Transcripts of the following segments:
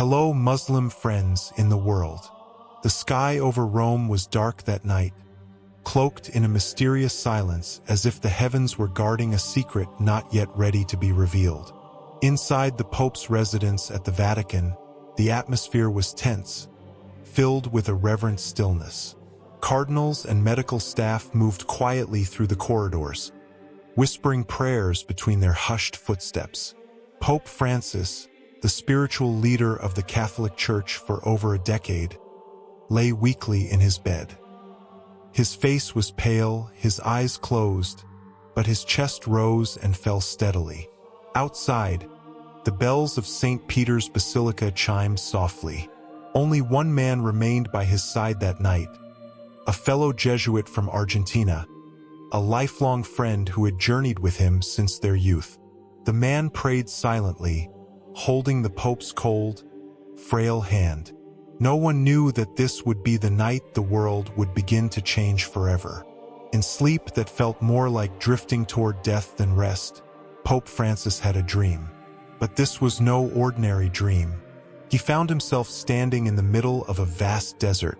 Hello, Muslim friends in the world. The sky over Rome was dark that night, cloaked in a mysterious silence as if the heavens were guarding a secret not yet ready to be revealed. Inside the Pope's residence at the Vatican, the atmosphere was tense, filled with a reverent stillness. Cardinals and medical staff moved quietly through the corridors, whispering prayers between their hushed footsteps. Pope Francis, the spiritual leader of the Catholic Church for over a decade, lay weakly in his bed. His face was pale, his eyes closed, but his chest rose and fell steadily. Outside, the bells of St. Peter's Basilica chimed softly. Only one man remained by his side that night, a fellow Jesuit from Argentina, a lifelong friend who had journeyed with him since their youth. The man prayed silently, holding the Pope's cold, frail hand. No one knew that this would be the night the world would begin to change forever. In sleep that felt more like drifting toward death than rest, Pope Francis had a dream. But this was no ordinary dream. He found himself standing in the middle of a vast desert,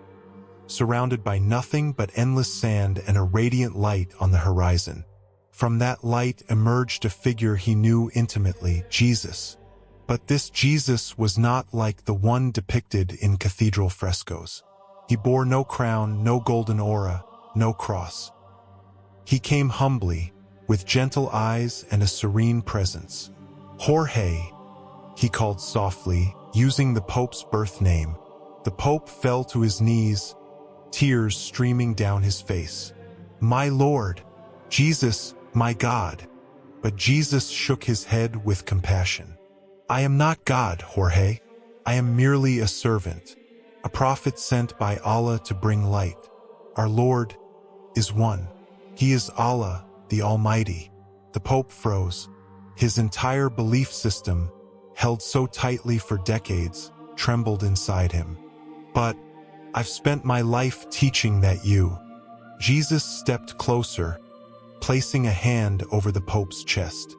surrounded by nothing but endless sand and a radiant light on the horizon. From that light emerged a figure he knew intimately, Jesus. But this Jesus was not like the one depicted in cathedral frescoes. He bore no crown, no golden aura, no cross. He came humbly, with gentle eyes and a serene presence. Jorge, he called softly, using the Pope's birth name. The Pope fell to his knees, tears streaming down his face. My Lord, Jesus, my God. But Jesus shook his head with compassion. I am not God, Jorge. I am merely a servant, a prophet sent by Allah to bring light. Our Lord is one. He is Allah, the Almighty. The Pope froze. His entire belief system, held so tightly for decades, trembled inside him. But I've spent my life teaching that you. Jesus stepped closer, placing a hand over the Pope's chest.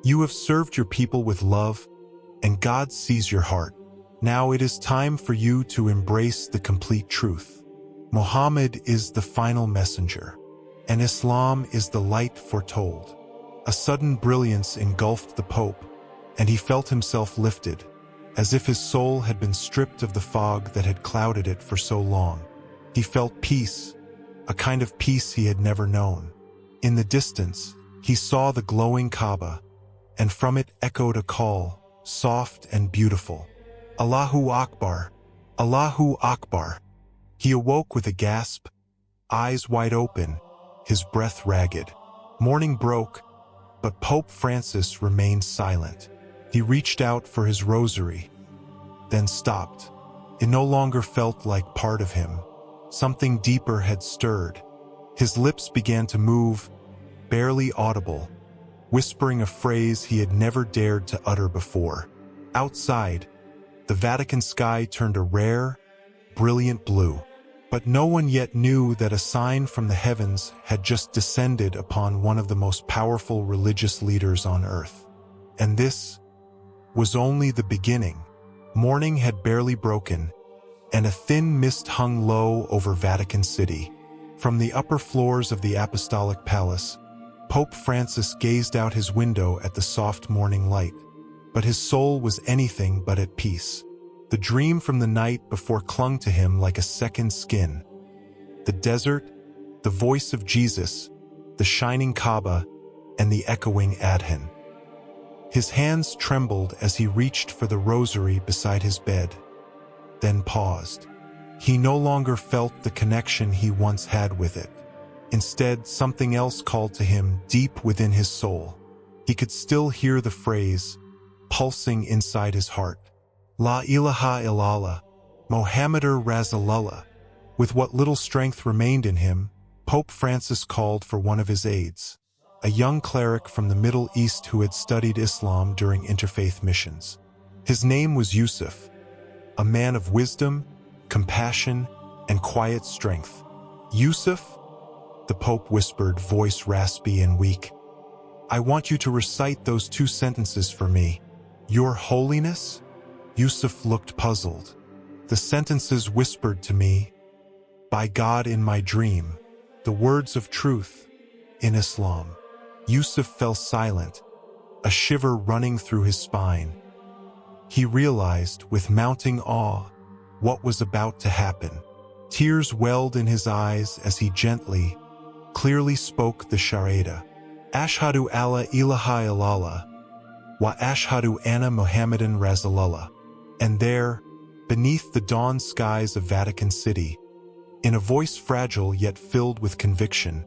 You have served your people with love, and God sees your heart. Now it is time for you to embrace the complete truth. Muhammad is the final messenger, and Islam is the light foretold. A sudden brilliance engulfed the Pope, and he felt himself lifted, as if his soul had been stripped of the fog that had clouded it for so long. He felt peace, a kind of peace he had never known. In the distance, he saw the glowing Kaaba, and from it echoed a call, soft and beautiful. Allahu Akbar! Allahu Akbar! He awoke with a gasp, eyes wide open, his breath ragged. Morning broke, but Pope Francis remained silent. He reached out for his rosary, then stopped. It no longer felt like part of him. Something deeper had stirred. His lips began to move, barely audible, whispering a phrase he had never dared to utter before. Outside, the Vatican sky turned a rare, brilliant blue. But no one yet knew that a sign from the heavens had just descended upon one of the most powerful religious leaders on earth. And this was only the beginning. Morning had barely broken, and a thin mist hung low over Vatican City. From the upper floors of the Apostolic Palace, Pope Francis gazed out his window at the soft morning light. But his soul was anything but at peace. The dream from the night before clung to him like a second skin. The desert, the voice of Jesus, the shining Kaaba, and the echoing Adhan. His hands trembled as he reached for the rosary beside his bed, then paused. He no longer felt the connection he once had with it. Instead, something else called to him deep within his soul. He could still hear the phrase, pulsing inside his heart. La ilaha illallah, Mohammedur Rasulullah. With what little strength remained in him, Pope Francis called for one of his aides, a young cleric from the Middle East who had studied Islam during interfaith missions. His name was Yusuf, a man of wisdom, compassion, and quiet strength. Yusuf, the Pope whispered, voice raspy and weak. I want you to recite those two sentences for me. Your Holiness? Yusuf looked puzzled. The sentences whispered to me, "By God in my dream, the words of truth, in Islam." Yusuf fell silent, a shiver running through his spine. He realized, with mounting awe, what was about to happen. Tears welled in his eyes as he gently, clearly spoke the Shahada. Ashhadu alla ilaha illallah, wa ashhadu anna Muhammadan Rasulullah. And there, beneath the dawn skies of Vatican City, in a voice fragile yet filled with conviction,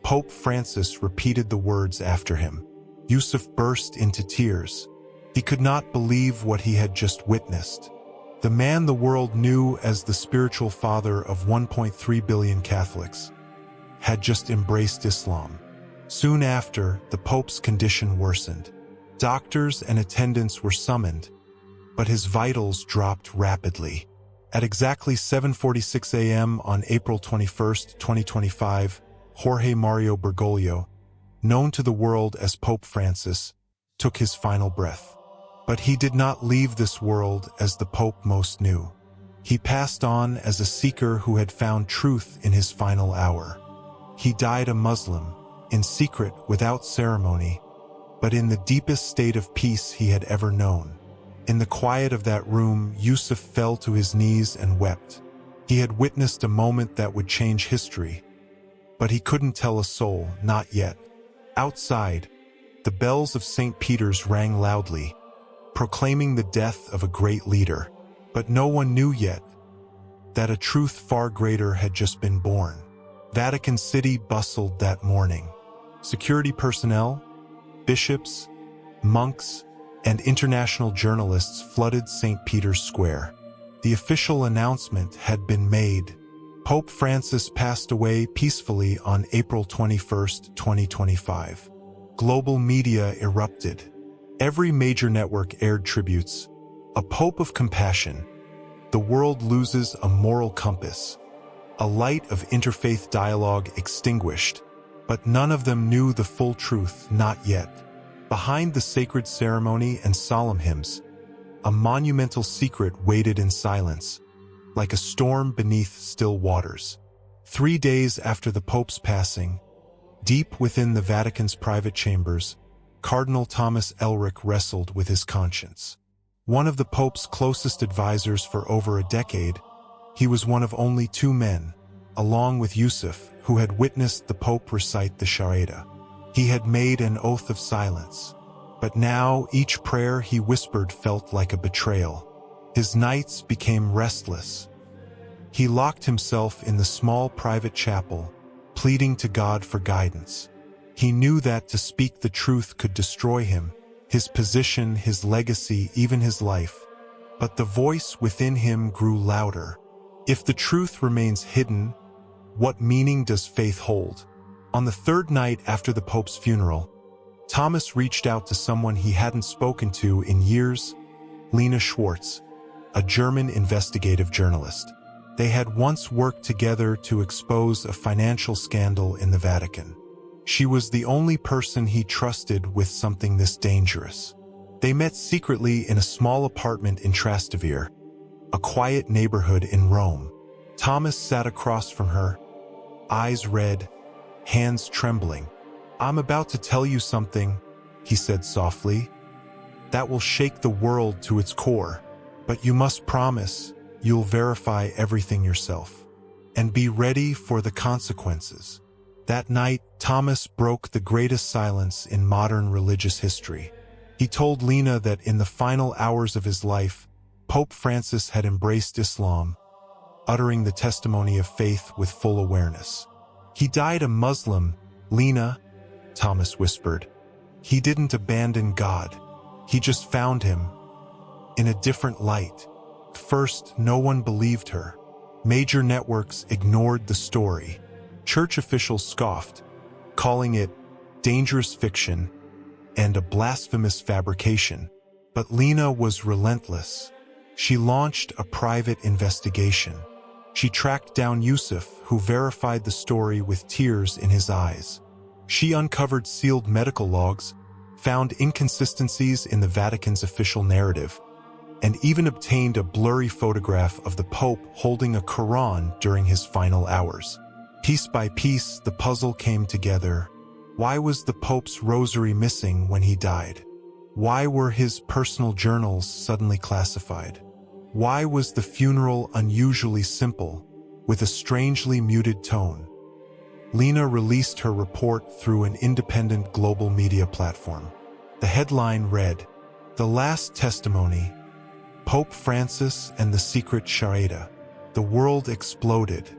Pope Francis repeated the words after him. Yusuf burst into tears. He could not believe what he had just witnessed. The man the world knew as the spiritual father of 1.3 billion Catholics had just embraced Islam. Soon after, the Pope's condition worsened. Doctors and attendants were summoned, but his vitals dropped rapidly. At exactly 7:46 a.m. on April 21, 2025, Jorge Mario Bergoglio, known to the world as Pope Francis, took his final breath. But he did not leave this world as the Pope most knew. He passed on as a seeker who had found truth in his final hour. He died a Muslim, in secret, without ceremony, but in the deepest state of peace he had ever known. In the quiet of that room, Yusuf fell to his knees and wept. He had witnessed a moment that would change history, but he couldn't tell a soul, not yet. Outside, the bells of St. Peter's rang loudly, proclaiming the death of a great leader. But no one knew yet that a truth far greater had just been born. Vatican City bustled that morning. Security personnel, bishops, monks, and international journalists flooded St. Peter's Square. The official announcement had been made. Pope Francis passed away peacefully on April 21, 2025. Global media erupted. Every major network aired tributes. A Pope of compassion. The world loses a moral compass. A light of interfaith dialogue extinguished. But none of them knew the full truth, not yet. Behind the sacred ceremony and solemn hymns, a monumental secret waited in silence, like a storm beneath still waters. 3 days after the Pope's passing, deep within the Vatican's private chambers, Cardinal Thomas Elric wrestled with his conscience. One of the Pope's closest advisors for over a decade, he was one of only 2 men, along with Yusuf, who had witnessed the Pope recite the Shahada. He had made an oath of silence, but now each prayer he whispered felt like a betrayal. His nights became restless. He locked himself in the small private chapel, pleading to God for guidance. He knew that to speak the truth could destroy him, his position, his legacy, even his life. But the voice within him grew louder. If the truth remains hidden, what meaning does faith hold? On the 3rd night after the Pope's funeral, Thomas reached out to someone he hadn't spoken to in years, Lena Schwartz, a German investigative journalist. They had once worked together to expose a financial scandal in the Vatican. She was the only person he trusted with something this dangerous. They met secretly in a small apartment in Trastevere, a quiet neighborhood in Rome. Thomas sat across from her, eyes red, hands trembling. "I'm about to tell you something," he said softly, "that will shake the world to its core. But you must promise you'll verify everything yourself. And be ready for the consequences." That night, Thomas broke the greatest silence in modern religious history. He told Lena that in the final hours of his life, Pope Francis had embraced Islam, uttering the testimony of faith with full awareness. "He died a Muslim, Lena," Thomas whispered. "He didn't abandon God. He just found him in a different light." At first, no one believed her. Major networks ignored the story. Church officials scoffed, calling it dangerous fiction and a blasphemous fabrication. But Lena was relentless. She launched a private investigation. She tracked down Yusuf, who verified the story with tears in his eyes. She uncovered sealed medical logs, found inconsistencies in the Vatican's official narrative, and even obtained a blurry photograph of the Pope holding a Quran during his final hours. Piece by piece, the puzzle came together. Why was the Pope's rosary missing when he died? Why were his personal journals suddenly classified? Why was the funeral unusually simple, with a strangely muted tone? Lena released her report through an independent global media platform. The headline read, "The Last Testimony, Pope Francis and the Secret Sharia." The world exploded.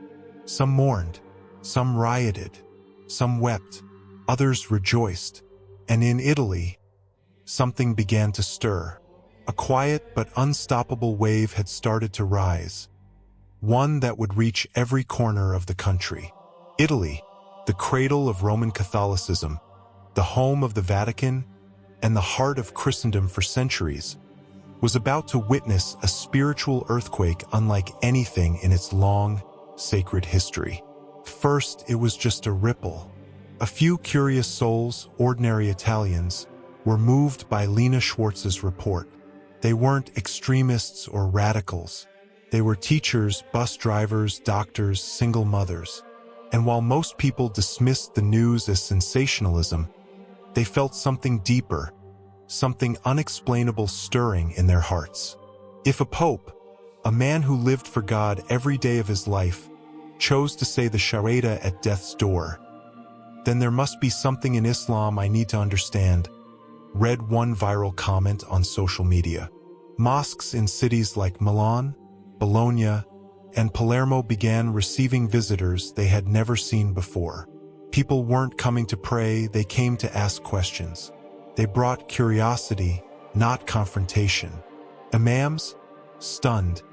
Some mourned, some rioted, some wept, others rejoiced. And in Italy, something began to stir. A quiet but unstoppable wave had started to rise, one that would reach every corner of the country. Italy, the cradle of Roman Catholicism, the home of the Vatican, and the heart of Christendom for centuries, was about to witness a spiritual earthquake unlike anything in its long, sacred history. First, it was just a ripple. A few curious souls, ordinary Italians, were moved by Lena Schwartz's report. They weren't extremists or radicals. They were teachers, bus drivers, doctors, single mothers. And while most people dismissed the news as sensationalism, they felt something deeper, something unexplainable stirring in their hearts. If a pope, a man who lived for God every day of his life, chose to say the Sharia at death's door, then there must be something in Islam I need to understand, read one viral comment on social media. Mosques in cities like Milan, Bologna, and Palermo began receiving visitors they had never seen before. People weren't coming to pray, they came to ask questions. They brought curiosity, not confrontation. Imams, stunned,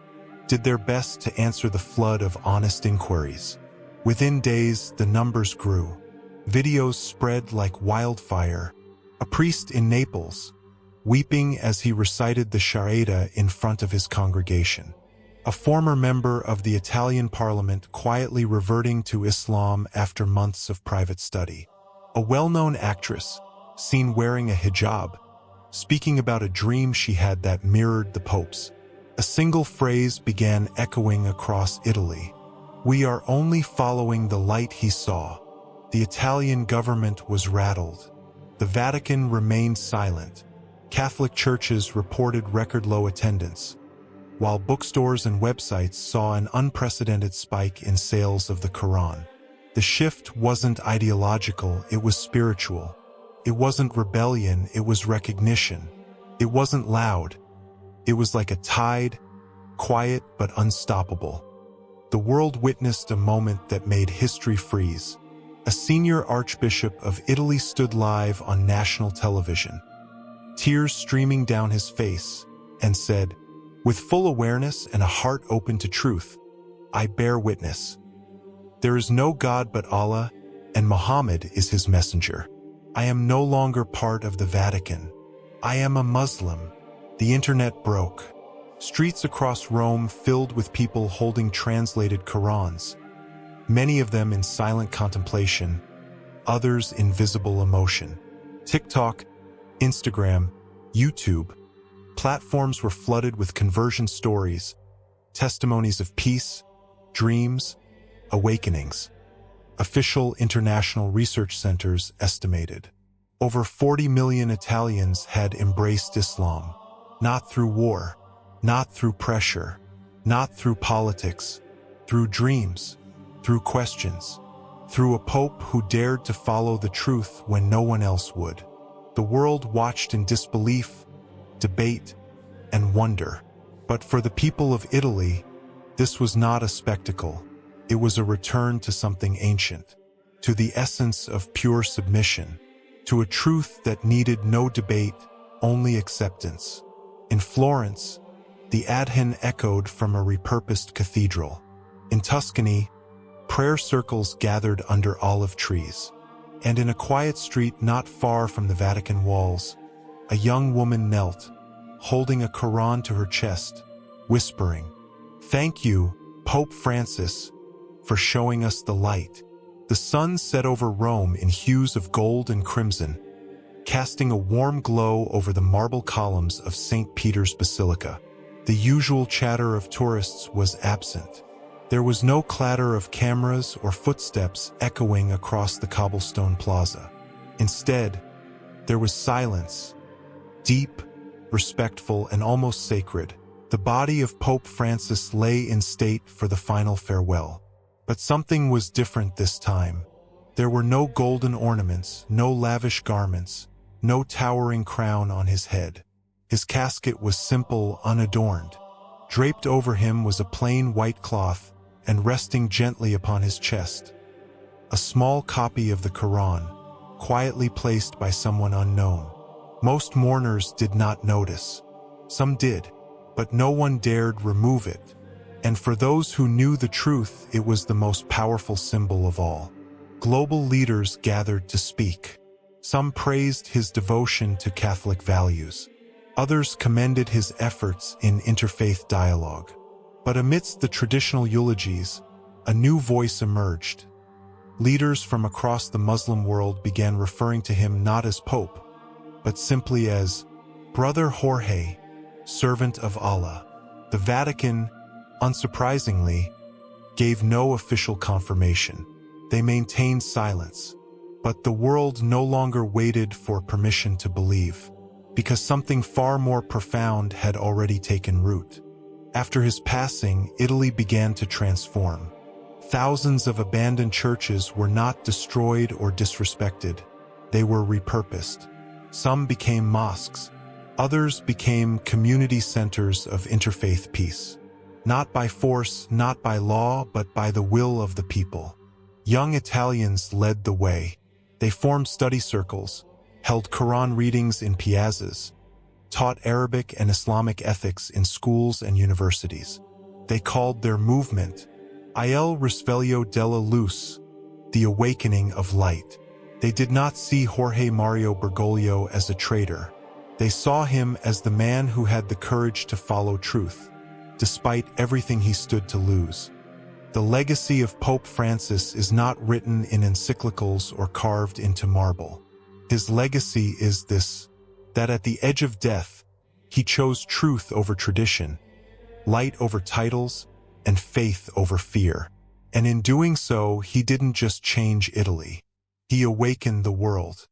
did their best to answer the flood of honest inquiries. Within days, the numbers grew. Videos spread like wildfire. A priest in Naples, weeping as he recited the Sharia in front of his congregation. A former member of the Italian parliament quietly reverting to Islam after months of private study. A well-known actress, seen wearing a hijab, speaking about a dream she had that mirrored the Pope's. A single phrase began echoing across Italy. "We are only following the light he saw." The Italian government was rattled. The Vatican remained silent. Catholic churches reported record-low attendance, while bookstores and websites saw an unprecedented spike in sales of the Quran. The shift wasn't ideological, it was spiritual. It wasn't rebellion, it was recognition. It wasn't loud. It was like a tide, quiet but unstoppable. The world witnessed a moment that made history freeze. A senior archbishop of Italy stood live on national television, tears streaming down his face, and said, with full awareness and a heart open to truth, "I bear witness. There is no God but Allah, and Muhammad is his messenger. I am no longer part of the Vatican. I am a Muslim." The internet broke. Streets across Rome filled with people holding translated Qurans, many of them in silent contemplation, others in visible emotion. TikTok, Instagram, YouTube, platforms were flooded with conversion stories, testimonies of peace, dreams, awakenings. Official international research centers estimated over 40 million Italians had embraced Islam, not through war, not through pressure, not through politics, through dreams, through questions, through a pope who dared to follow the truth when no one else would. The world watched in disbelief, debate, and wonder. But for the people of Italy, this was not a spectacle. It was a return to something ancient, to the essence of pure submission, to a truth that needed no debate, only acceptance. In Florence, the Adhan echoed from a repurposed cathedral. In Tuscany, prayer circles gathered under olive trees. And in a quiet street not far from the Vatican walls, a young woman knelt, holding a Quran to her chest, whispering, "Thank you, Pope Francis, for showing us the light." The sun set over Rome in hues of gold and crimson, casting a warm glow over the marble columns of St. Peter's Basilica. The usual chatter of tourists was absent. There was no clatter of cameras or footsteps echoing across the cobblestone plaza. Instead, there was silence, deep, respectful, and almost sacred. The body of Pope Francis lay in state for the final farewell. But something was different this time. There were no golden ornaments, no lavish garments, no towering crown on his head. His casket was simple, unadorned. Draped over him was a plain white cloth, and resting gently upon his chest, a small copy of the Quran, quietly placed by someone unknown. Most mourners did not notice. Some did, but no one dared remove it. And for those who knew the truth, it was the most powerful symbol of all. Global leaders gathered to speak. Some praised his devotion to Catholic values. Others commended his efforts in interfaith dialogue. But amidst the traditional eulogies, a new voice emerged. Leaders from across the Muslim world began referring to him not as Pope, but simply as Brother Jorge, servant of Allah. The Vatican, unsurprisingly, gave no official confirmation. They maintained silence. But the world no longer waited for permission to believe, because something far more profound had already taken root. After his passing, Italy began to transform. Thousands of abandoned churches were not destroyed or disrespected. They were repurposed. Some became mosques. Others became community centers of interfaith peace. Not by force, not by law, but by the will of the people. Young Italians led the way. They formed study circles, held Quran readings in piazzas, taught Arabic and Islamic ethics in schools and universities. They called their movement Il Risveglio della Luce, the awakening of light. They did not see Jorge Mario Bergoglio as a traitor. They saw him as the man who had the courage to follow truth, despite everything he stood to lose. The legacy of Pope Francis is not written in encyclicals or carved into marble. His legacy is this: that at the edge of death, he chose truth over tradition, light over titles, and faith over fear. And in doing so, he didn't just change Italy. He awakened the world.